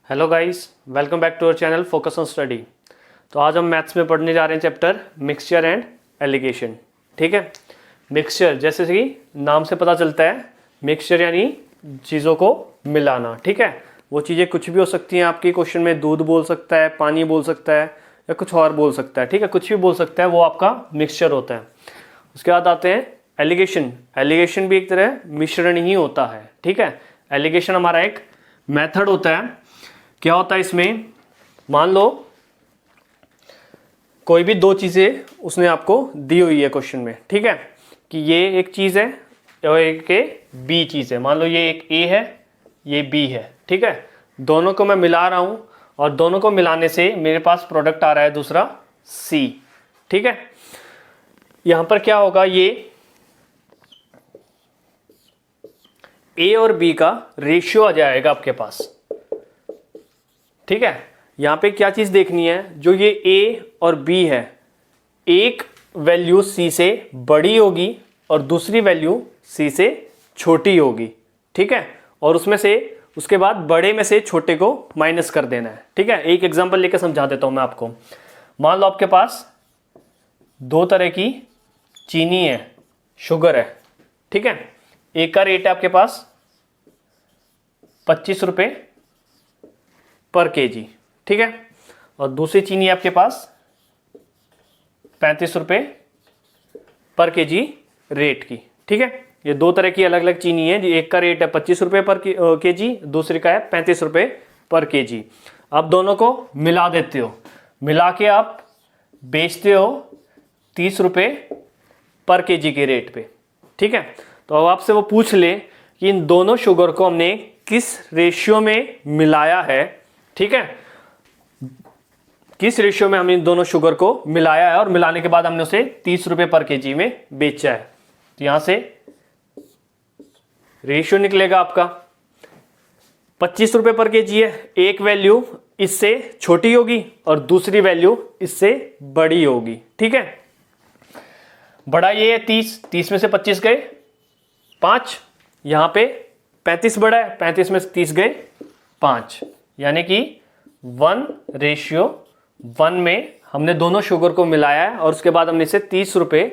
Hello guys, welcome back to our channel focus on study. तो आज हम maths में पढ़ने जा रहे हैं चैप्टर मिक्सचर एंड एलिगेशन। ठीक है, मिक्सचर जैसे कि नाम से पता चलता है, मिक्सचर यानी चीज़ों को मिलाना। ठीक है, वो चीज़ें कुछ भी हो सकती हैं। आपके क्वेश्चन में दूध बोल सकता है, पानी बोल सकता है या कुछ और बोल सकता है। ठीक है, कुछ भी बोल सकता है, वो आपका मिक्सचर होता है। उसके बाद आते हैं एलिगेशन। एलिगेशन भी एक तरह मिश्रण ही होता है। ठीक है, एलिगेशन हमारा एक मेथड होता है। क्या होता है इसमें, मान लो कोई भी दो चीज़ें उसने आपको दी हुई है क्वेश्चन में। ठीक है, कि ये एक चीज़ है और एक बी चीज़ है। मान लो ये एक ए है, ये बी है। ठीक है, दोनों को मैं मिला रहा हूँ और दोनों को मिलाने से मेरे पास प्रोडक्ट आ रहा है दूसरा सी। ठीक है, यहां पर क्या होगा, ये ए और बी का रेशियो आ जाएगा आपके पास। ठीक है, यहां पे क्या चीज देखनी है, जो ये ए और बी है, एक वैल्यू सी से बड़ी होगी और दूसरी वैल्यू सी से छोटी होगी। ठीक है, और उसमें से उसके बाद बड़े में से छोटे को माइनस कर देना है। ठीक है, एक एग्जांपल लेकर समझा देता हूं मैं आपको। मान लो आपके पास दो तरह की चीनी है, शुगर है। ठीक है, एक का रेट है आपके पास 25 रुपए पर केजी। ठीक है, और दूसरी चीनी आपके पास 35 रुपए पर केजी रेट की। ठीक है, ये दो तरह की अलग अलग चीनी है। एक का रेट है 25 रुपए पर केजी, दूसरे का है 35 रुपए पर केजी। आप दोनों को मिला देते हो, मिला के आप बेचते हो 30 रुपए पर केजी के रेट पे। ठीक है, तो अब आपसे वो पूछ ले कि इन दोनों शुगर को हमने किस रेशियो में मिलाया है। ठीक है, किस रेशियो में हमने इन दोनों शुगर को मिलाया है और मिलाने के बाद हमने उसे 30 रुपए पर केजी में बेचा है। तो यहां से रेशियो निकलेगा आपका 25 रुपए पर केजी है। एक वैल्यू इससे छोटी होगी और दूसरी वैल्यू इससे बड़ी होगी। ठीक है, बड़ा ये है 30 में से 25 गए 5, यहां पे 35 बड़ा है, 35 में से 30 गए 5, यानी कि 1:1 में हमने दोनों शुगर को मिलाया है और उसके बाद हमने इसे 30 रुपए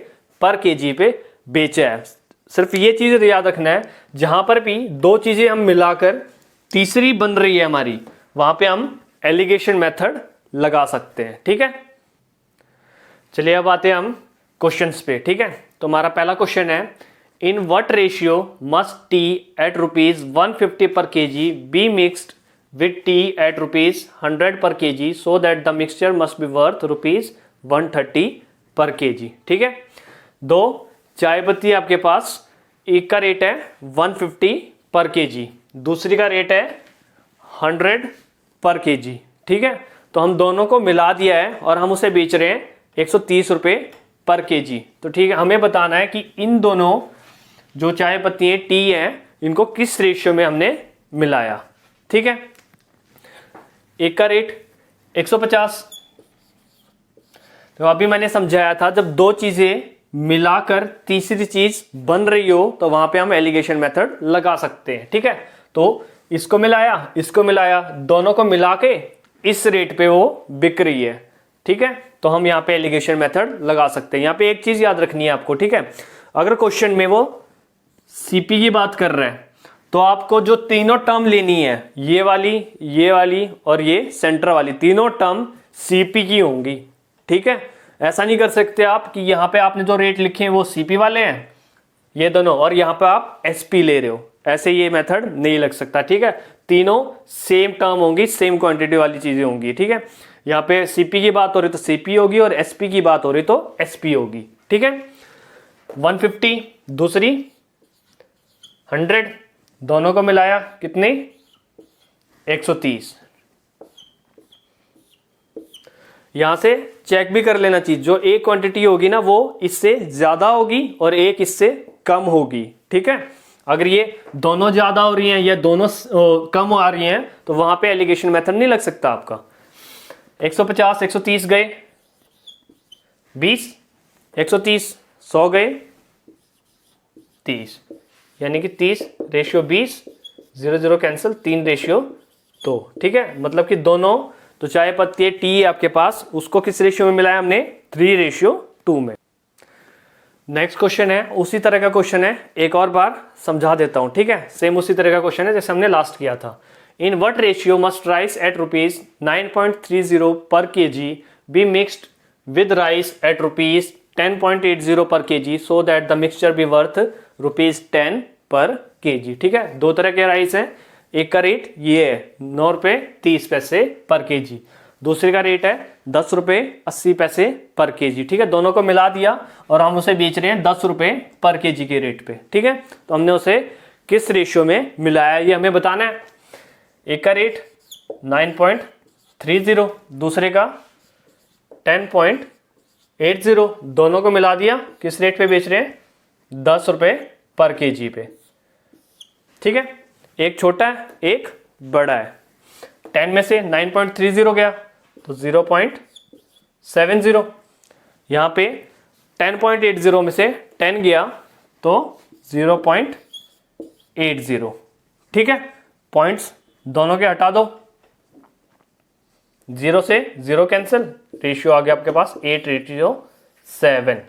पर केजी पे बेचा है। सिर्फ ये चीज याद रखना है, जहां पर भी दो चीजें हम मिलाकर तीसरी बन रही है हमारी, वहां पे हम एलिगेशन मेथड लगा सकते हैं। ठीक है, चलिए अब आते हैं हम क्वेश्चंस पे। ठीक है, तो हमारा पहला क्वेश्चन है, in what ratio must tea at ₹150 per KG be mixed with tea at ₹100 per KG so that the mixture must be worth ₹130 per KG. ठीक है, दो चाय पत्ती आपके पास, एक का रेट है 150 पर केजी, दूसरी का रेट है 100 पर केजी। ठीक है, तो हम दोनों को मिला दिया है और हम उसे बेच रहे हैं 130 रुपए पर केजी। तो ठीक है, हमें बताना है कि इन दोनों जो चाय पत्ती है टी है, इनको किस रेशियो में हमने मिलाया। ठीक है, एक का रेट 150। तो अभी मैंने समझाया था, जब दो चीजें मिलाकर तीसरी चीज बन रही हो तो वहां पे हम एलिगेशन मेथड लगा सकते हैं। ठीक है, तो इसको मिलाया, दोनों को मिला के इस रेट पे वो बिक रही है। ठीक है, तो हम यहाँ पे एलिगेशन मेथड लगा सकते हैं। यहाँ पे एक चीज याद रखनी है आपको। ठीक है, अगर क्वेश्चन में वो सीपी की बात कर रहे हैं तो आपको जो तीनों टर्म लेनी है, ये वाली और ये सेंटर वाली, तीनों टर्म सीपी की होंगी। ठीक है, ऐसा नहीं कर सकते आप कि यहां पे आपने जो रेट लिखे हैं वो सीपी वाले हैं ये दोनों, और यहां पे आप एसपी ले रहे हो। ऐसे ये मेथड नहीं लग सकता। ठीक है, तीनों सेम टर्म होंगी, सेम क्वांटिटी वाली चीजें होंगी। ठीक है, यहां पे सीपी की बात हो रही तो सीपी होगी और एसपी की बात हो रही तो एसपी होगी। ठीक है, 150 दूसरी 100, दोनों को मिलाया कितने 130। यहां से चेक भी कर लेना चाहिए, जो एक क्वांटिटी होगी ना वो इससे ज्यादा होगी और एक इससे कम होगी। ठीक है, अगर ये दोनों ज्यादा हो रही हैं या दोनों कम आ रही हैं तो वहां पे एलिगेशन मेथड नहीं लग सकता आपका। 150 130 गए 20, 130 100 गए 30, यानी कि 30 रेशियो 20, 0 0 कैंसिल, 3 रेशियो तो ठीक है, मतलब कि दोनों, तो चाय पत्ती है टी है आपके पास, उसको किस रेशियो में मिलाया हमने, 3:2 में। नेक्स्ट क्वेश्चन है, उसी तरह का क्वेश्चन है, एक और बार समझा देता हूं, ठीक है, सेम उसी तरह का क्वेश्चन है जैसे हमने लास्ट किया था। In what ratio must rice at ₹9.30 per kg be mixed with rice at ₹10.80 per kg so that the mixture be worth ₹10 per kg। ठीक है, दो तरह के राइस हैं, एक का रेट ये है ₹9.30 पर kg, दूसरे का रेट है ₹10.80 पर kg। ठीक है, दोनों को मिला दिया और हम उसे बेच रहे हैं ₹10 पर kg के रेट पे। ठीक है, तो हमने उसे किस रेशियो में मिलाया ये हमें बताना है। एक का रेट 9.30, दूसरे का 10.80, दोनों को मिला दिया, किस रेट पे बेच रहे हैं, ₹10 पर kg पे। ठीक है, एक छोटा है एक बड़ा है, 10 में से 9.30 गया तो 0.70, यहाँ पे 10.80 में से 10 गया तो 0.80। ठीक है, पॉइंट्स दोनों के हटा दो, 0 से 0 कैंसिल, रेशियो आ गया आपके पास 8:7।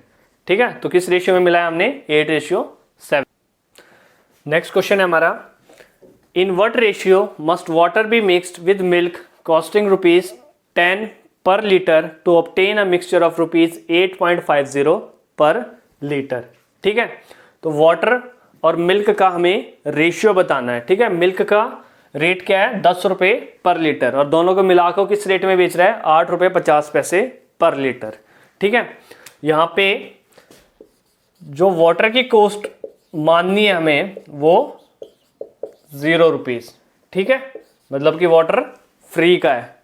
ठीक है, तो किस रेशियो में मिलाया हमने, 8:7। नेक्स्ट क्वेश्चन है हमारा, in what ratio must water be mixed with milk costing ₹10 per litre to obtain a mixture of ₹8.50 per litre. ठीक है, तो वाटर और मिल्क का हमें रेशियो बताना है। ठीक है, मिल्क का रेट क्या है, ₹10 पर लीटर, और दोनों को मिलाकर किस रेट में बेच रहा है, ₹8.50 पर लीटर। ठीक है, यहां पे जो वाटर की कॉस्ट माननी है हमें वो ₹0। ठीक है, मतलब कि वाटर फ्री का है,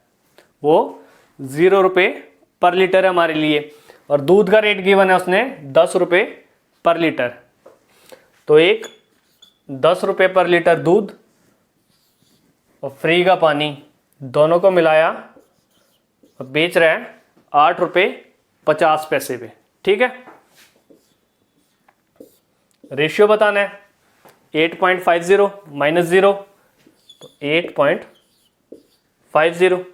वो ₹0 पर लीटर है हमारे लिए, और दूध का रेट गिवन है उसने ₹10 पर लीटर, तो एक ₹10 पर लीटर दूध और फ्री का पानी दोनों को मिलाया और बेच रहा है ₹8.50 पे। ठीक है, रेशियो बताना है, 8.50 माइनस 0 तो 8.50,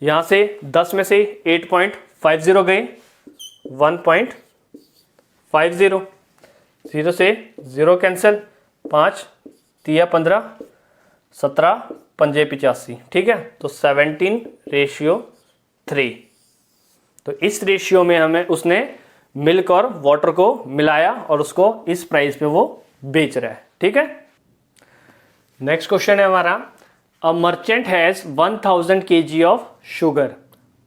यहां से 10 में से 8.50 गए 1.50, 0 से 0 कैंसिल, 5 3 15 17 5 85। ठीक है, तो 17:3। तो इस रेशियो में हमें उसने मिल्क और वाटर को मिलाया और उसको इस प्राइस पे वो बेच रहा है। ठीक है, नेक्स्ट क्वेश्चन है हमारा, a merchant has 1000 kg of sugar,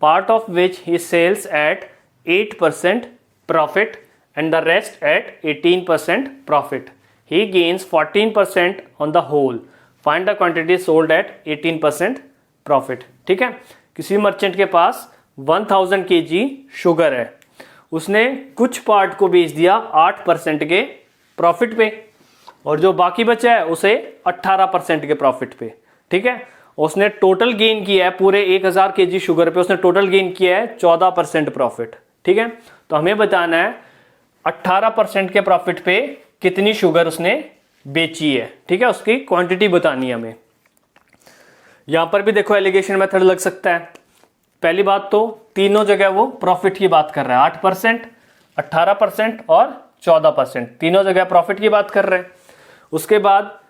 part of which he sells at 8% profit and the rest at 18% profit, he gains 14% on the whole, find the quantity sold at 18% profit. ठीक है, किसी merchant के पास 1000 kg sugar है, उसने कुछ part को बेच दिया 8% के प्रॉफिट पे, और जो बाकी बचा है उसे 18% के प्रॉफिट पे। ठीक है, उसने टोटल गेन किया है पूरे 1000 kg शुगर पे, उसने टोटल गेन किया है 14% प्रॉफिट। ठीक है, तो हमें बताना है 18% के प्रॉफिट पे कितनी शुगर उसने बेची है। ठीक है, उसकी क्वांटिटी बतानी है हमें। यहां पर भी देखो एलिगेशन मेथड लग सकता है। पहली बात तो तीनों जगह वो प्रॉफिट की बात कर रहा है, 8%, 18% और 14%, तीनों जगह प्रॉफिट की बात कर रहे हैं। उसके बाद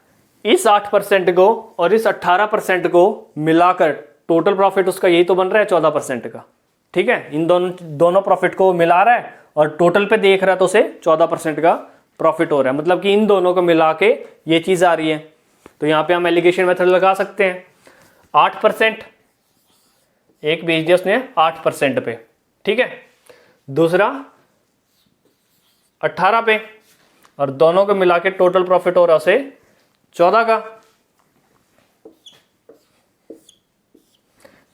इस 8% को और इस 18% को मिलाकर टोटल प्रॉफिट उसका यही तो बन रहा है 14% का। ठीक है, इन दोनों प्रॉफिट को मिला रहा है और टोटल पे देख रहा है तो उसे 14% का प्रॉफिट हो रहा है, मतलब कि इन दोनों को मिला के ये चीज आ रही है। तो यहां पे हम एलिगेशन मेथड लगा सकते हैं, 8% एक बेच दिया उसने 8% पे। ठीक है, दूसरा 18 पे, और दोनों को मिला के टोटल प्रॉफिट हो रहा है उसे 14 का।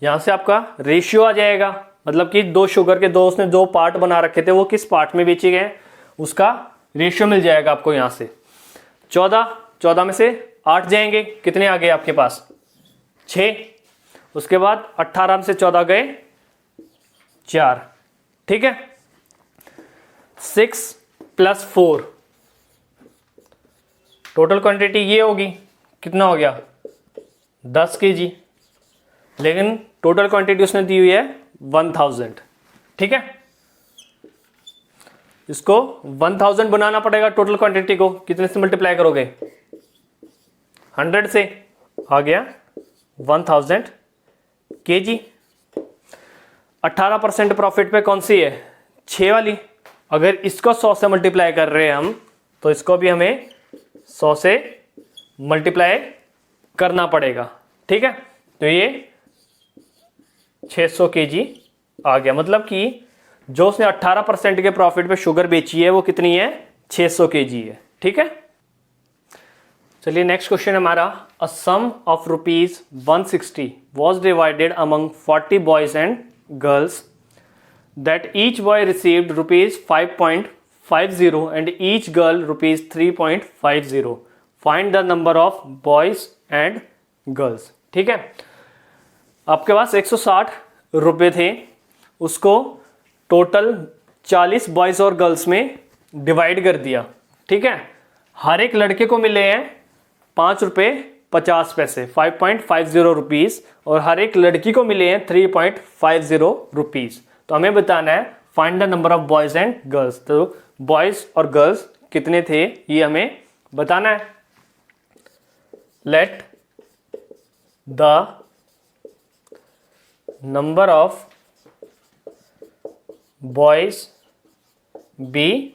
यहां से आपका रेशियो आ जाएगा, मतलब कि दो शुगर के उसने दो पार्ट बना रखे थे, वो किस पार्ट में बेचे गए उसका रेशियो मिल जाएगा आपको। यहां से 14 में से 8 जाएंगे, कितने आ गए आपके पास, 6। उसके बाद 18 में से 14 गए 4। ठीक है, 6 + 4 टोटल क्वांटिटी ये होगी, कितना हो गया 10 kg। लेकिन टोटल क्वांटिटी उसने दी हुई है 1000। ठीक है, इसको 1000 बनाना पड़ेगा। टोटल क्वांटिटी को कितने से मल्टीप्लाई करोगे? 100 से। आ गया 1000 kg। 18% प्रॉफिट पे कौन सी है? 6 वाली। अगर इसको 100 से मल्टीप्लाई कर रहे हैं हम, तो इसको भी हमें 100 से मल्टीप्लाई करना पड़ेगा। ठीक है, तो ये 600 kg आ गया। मतलब कि जो उसने 18% के प्रॉफिट पे शुगर बेची है वो कितनी है? 600 kg है। ठीक है, चलिए नेक्स्ट क्वेश्चन हमारा, a sum of ₹160 was divided among 40 boys and girls that each boy received ₹5.50 and each girl ₹3.50। Find the number of boys and girls. ठीक है, आपके पास 160 रुपये थे, उसको टोटल 40 बॉयज और गर्ल्स में डिवाइड कर दिया। ठीक है, हर एक लड़के को मिले हैं ₹5.50, 5.50 रुपीज, और हर एक लड़की को मिले हैं 3.50 रुपीज। तो हमें बताना है find the number of boys and girls. तो बॉयज और गर्ल्स कितने थे ये हमें बताना है। Let the number of boys be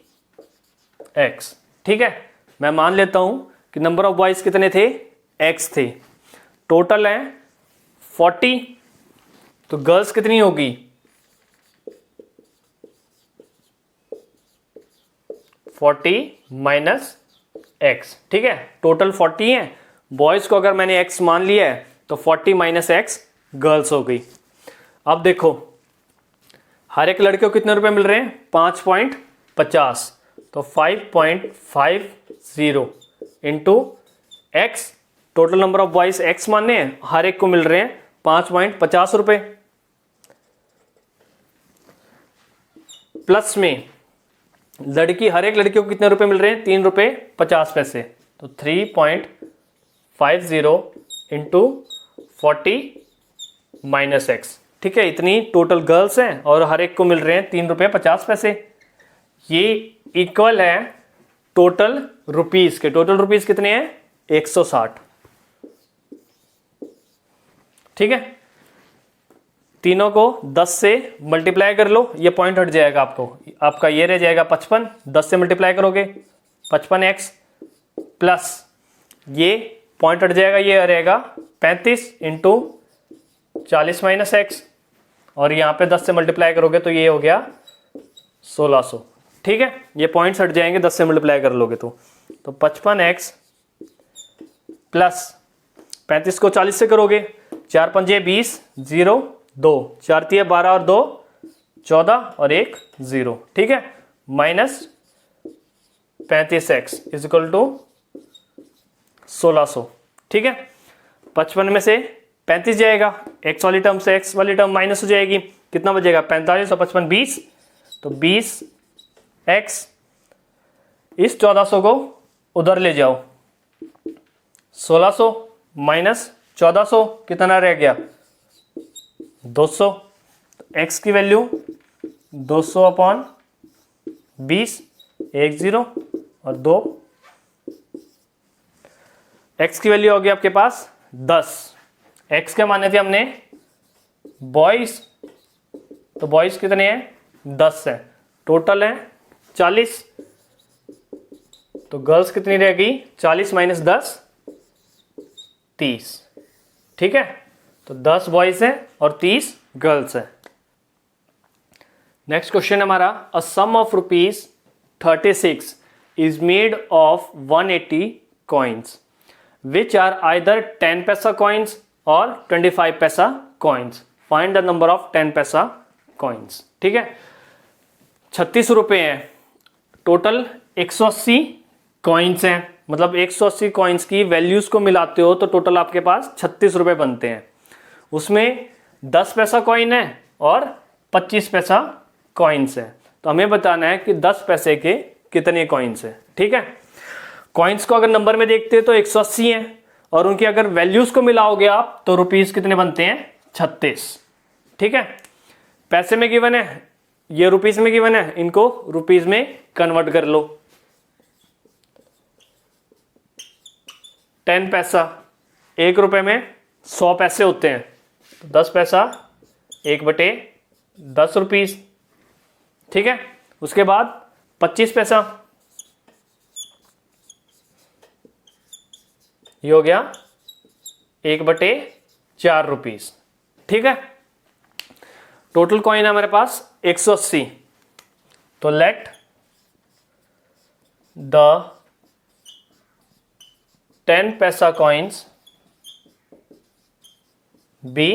x। ठीक है, मैं मान लेता हूं कि नंबर ऑफ बॉयज कितने थे? x थे। टोटल है 40, तो गर्ल्स कितनी होगी? 40 माइनस x। ठीक है, टोटल 40 है, बॉयज को अगर मैंने x मान लिया है तो 40 माइनस x गर्ल्स हो गई। अब देखो हर एक लड़के को कितने रुपए मिल रहे हैं? 5.50, तो 5.50 into x। Total number of boys x मानने हैं, हर एक को मिल रहे हैं 5.50 रुपए। प्लस में लड़की, हर एक लड़की को कितने रुपए मिल रहे हैं? ₹3.50। तो 3.50 इंटू 40 माइनस x। ठीक है, इतनी टोटल गर्ल्स हैं और हर एक को मिल रहे हैं ₹3.50। ये इक्वल है टोटल रुपीस के। टोटल रुपीस कितने हैं? 160। ठीक है, तीनों को 10 से मल्टीप्लाई कर लो, ये पॉइंट हट जाएगा आपको, आपका ये रह जाएगा 55। 10 से मल्टीप्लाई करोगे 55x, प्लस ये पॉइंट हट जाएगा, ये रहेगा 35 इंटू 40 माइनस x, और यहाँ पे 10 से मल्टीप्लाई करोगे तो ये हो गया 1600। ठीक है, ये पॉइंट्स हट जाएंगे 10 से मल्टीप्लाई कर लोगे तो 55x प्लस 35 को 40 से करोगे, 4 पंजे 20, 0 2, 4 तिये 12 और 2 14 और 1 0। ठीक है, minus 35x is equal to 1600। ठीक है, 55 में से 35 जाएगा, x वाली टर्म से x वाली टर्म माइनस हो जाएगी, कितना बचेगा? 45 और 55 20, तो 20x। इस 1400 को उधर ले जाओ, 1600 माइनस 1400 कितना रह गया? 200। x की वैल्यू 200 अपॉन 20, 1 0 और 2, x की वैल्यू होगी आपके पास 10। x के माने थे हमने बॉयज, तो बॉयज कितने हैं? 10 है। टोटल है 40, तो गर्ल्स कितनी रहेगी? 40 माइनस 10 30। ठीक है, तो 10 बॉयज है और 30 गर्ल्स है। नेक्स्ट क्वेश्चन हमारा, a sum of ₹36 is made of 180 coins which are either 10 paisa coins or 25 paisa coins. Find the number of 10 paisa coins. ठीक है, 36 रुपए हैं, टोटल 180 कॉइन्स हैं, मतलब 180 कॉइन्स की वैल्यूज को मिलाते हो तो टोटल आपके पास 36 रुपए बनते हैं। उसमें 10 पैसा कॉइन है और 25 पैसा कॉइन्स है, तो हमें बताना है कि 10 पैसे के कितने कॉइन्स हैं। ठीक है, कॉइन्स को अगर नंबर में देखते हैं तो 180 हैं, और उनकी अगर वैल्यूज को मिलाओगे आप तो रुपीस कितने बनते हैं? 36। ठीक है, पैसे में गिवन है, ये रुपीस में गिवन है, इनको रुपीस में कन्वर्ट कर लो। 10 पैसा, 1 रुपए में 100 पैसे होते हैं, तो 10 पैसा 1/10 रुपीस। ठीक है, उसके बाद 25 पैसा, ये हो गया 1/4 रुपीस। ठीक है, टोटल कॉइन है हमारे पास 180। तो let the 10 paisa coins B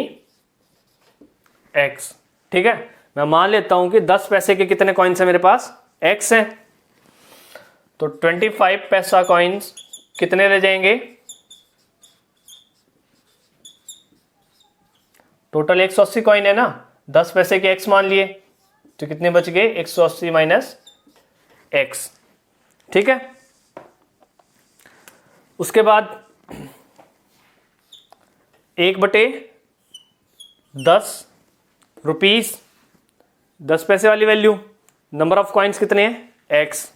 x. ठीक है, मैं मान लेता हूं कि 10 पैसे के कितने कॉइन्स है मेरे पास, एक्स है। तो 25 पैसा कॉइन्स कितने रह जाएंगे, टोटल 180 कॉइन है ना, 10 पैसे के एक्स मान लिए, तो कितने बच गए, 180 माइनस एक्स। ठीक है, उसके बाद 1/10 रुपीस, 10 पैसे वाली वैल्यू, नंबर ऑफ कॉइन्स कितने हैं, एक्स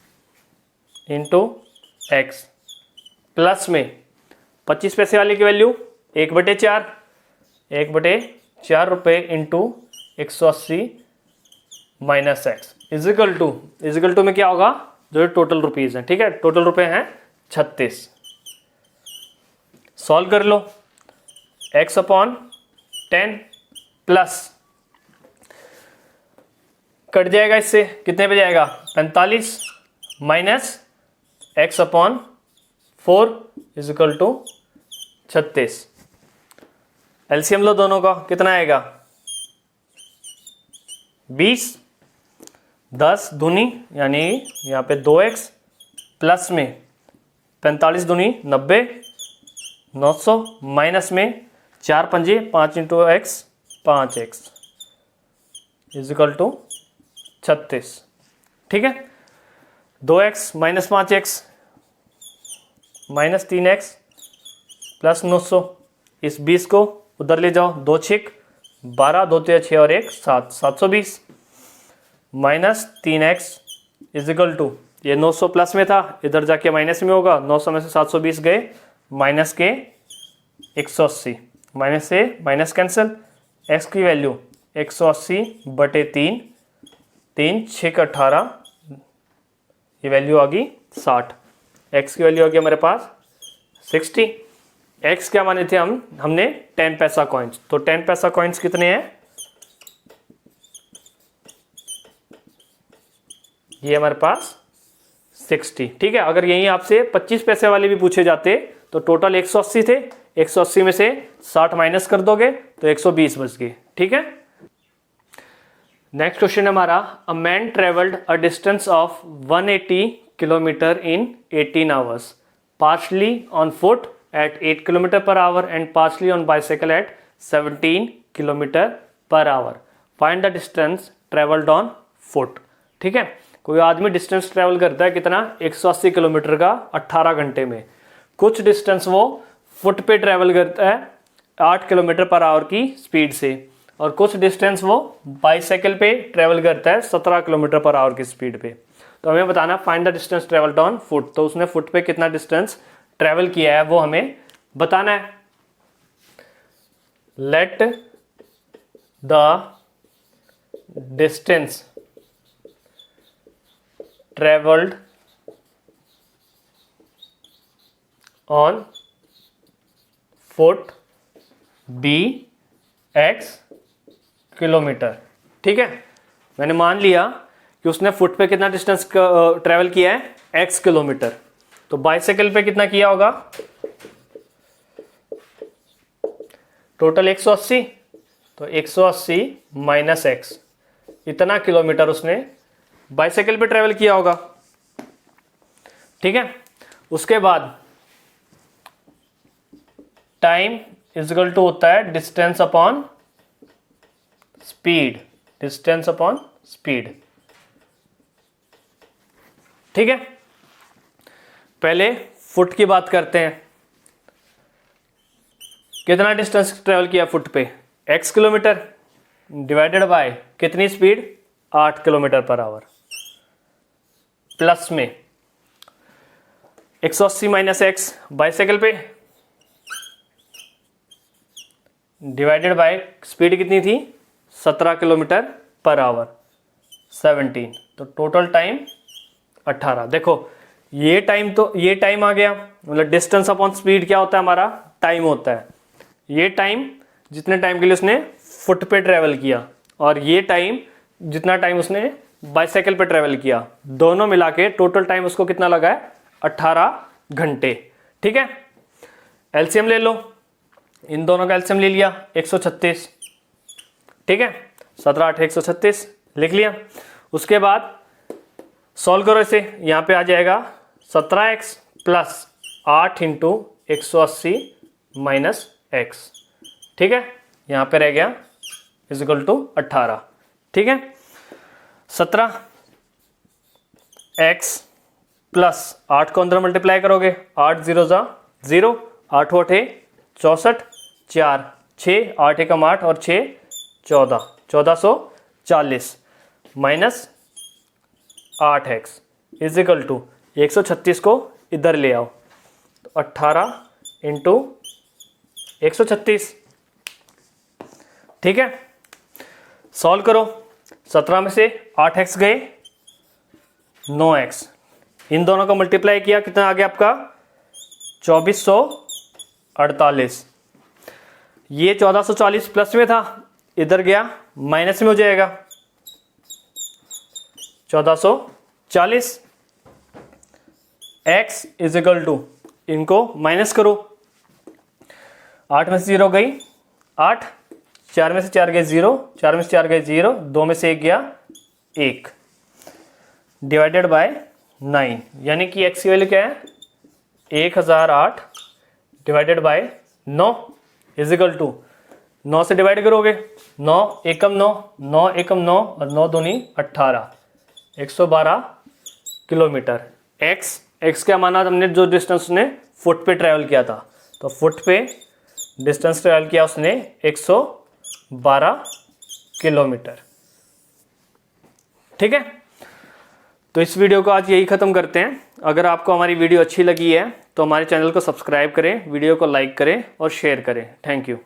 इंटू एक्स, प्लस में 25 पैसे वाले की वैल्यू 1/4, 1/4 रुपये into 180 minus x is equal to में क्या होगा, जो टोटल रुपीज है। ठीक है, टोटल रुपए हैं 36। सॉल्व कर लो, x/10 प्लस कट जाएगा, इससे कितने पे जाएगा, 45 minus x/4 equal to 36। LCM लो दोनों का, कितना आएगा, 20, 10 दूनी यानी यहाँ पे 2x प्लस में 45 दूनी 90, 900 माइनस में 4 पंजे 5 into x 5x is equal to 36। ठीक है, 2x minus 5x minus 3x plus 900, इस 20 को उधर ले जाओ, 2 6 12, 2 3 6 और 1 7, 720 माइनस 3x इजिकल टू, ये 900 प्लस में था, इधर जाके माइनस में होगा, 900 में से 720 गए, माइनस के 180, माइनस से माइनस कैंसिल, x की वैल्यू 180/3, 3 6 18, ये वैल्यू आ गई 60, x की वैल्यू आ गई हमारे पास 60। x क्या माने थे हमने 10 पैसा कॉइन्स, तो 10 पैसा कॉइन्स कितने हैं, ये हमारे पास 60। ठीक है, अगर यही आपसे 25 पैसे वाले भी पूछे जाते तो टोटल 180 थे, 180 में से 60 माइनस कर दोगे तो 120 बच गए। ठीक है, नेक्स्ट क्वेश्चन है हमारा, a man travelled a distance of 180 kilometre in 18 hours, partially on foot at 8 kilometre per hour and partially on bicycle at 17 kilometre per hour, find the distance travelled on foot. ठीक है, कोई आदमी distance travel करता है कितना, 180 kilometre का 18 घंटे में, कुछ डिस्टेंस वो फुट पे ट्रेवल करता है 8 किलोमीटर पर आवर की स्पीड से, और कुछ डिस्टेंस वो बाइसाइकिल पे ट्रेवल करता है 17 किलोमीटर पर आवर की स्पीड पे। तो हमें बताना find the distance travelled on foot, तो उसने फुट पे कितना डिस्टेंस ट्रेवल किया है वो हमें बताना है। Let the distance travelled on foot be x kilometre. ठीक है, मैंने मान लिया कि उसने फुट पे कितना डिस्टेंस ट्रेवल किया है, x किलोमीटर, तो बाइसाइकिल पे कितना किया होगा, टोटल 180, तो 180 माइनस x, इतना किलोमीटर उसने बाइसाइकिल पे ट्रेवल किया होगा। ठीक है, उसके बाद टाइम इजिकल टू होता है distance upon speed, distance upon speed. ठीक है, पहले फुट की बात करते हैं, कितना डिस्टेंस ट्रेवल किया फुट पे, x किलोमीटर डिवाइडेड बाय कितनी speed 8 kilometre per our plus में 180 माइनस एक्स बाईसाइकिल पे डिवाइडेड बाय स्पीड कितनी थी 17 किलोमीटर पर आवर 17, तो टोटल टाइम 18। देखो ये टाइम आ गया, मतलब डिस्टेंस अपॉन स्पीड क्या होता है हमारा टाइम होता है। ये टाइम जितने टाइम के लिए उसने फुट पे ट्रेवल किया और ये टाइम जितना टाइम उसने बाईसाइकिल पे ट्रेवल किया, दोनों मिला के टोटल टाइम उसको कितना लगा है 18 घंटे। ठीक है, एलसीएम ले लो, इन दोनों का एलसीएम ले लिया 136। ठीक है, 17 8 136 लिख लिया। उसके बाद सॉल्व करो इसे, यहाँ पे आ जाएगा 17x plus 8 into 180 minus x. ठीक है, यहाँ पे रह गया इजिकल टू 18। ठीक है, 17x प्लस 8 को अंदर मल्टीप्लाई करोगे, 8 0 जा 0, 8 8 64, 4 6, 8 एकम 8 और 6 14, 1440 माइनस 8x इजिकल टू 136 को इधर ले आओ, तो 18 इंटू 136। ठीक है, सॉल्व करो, 17 में से 8x गए 9x, इन दोनों को मल्टीप्लाई किया कितना आ गया आपका 2448। ये 1440 प्लस में था, इधर गया माइनस में हो जाएगा 1440। x इजिकल टू इनको माइनस करो, 8 में से 0 गई 8, 4 में से 4 गए 0, 4 में से 4 गए 0, 2 में से 1 गया 1 डिवाइडेड बाय 9, यानी कि x की वैल्यू क्या है 1008 डिवाइडेड बाय 9 इजिकल टू 9 से डिवाइड करोगे 9 एकम 9, 9 एकम 9 और 9 दूनी 18, 112 किलोमीटर। x क्या माना हमने, जो डिस्टेंस उसने फुट पे ट्रैवल किया था, तो फुट पे डिस्टेंस ट्रैवल किया उसने 112 किलोमीटर। ठीक है, तो इस वीडियो को आज यही ख़त्म करते हैं। अगर आपको हमारी वीडियो अच्छी लगी है तो हमारे चैनल को सब्सक्राइब करें, वीडियो को लाइक करें और शेयर करें। Thank you.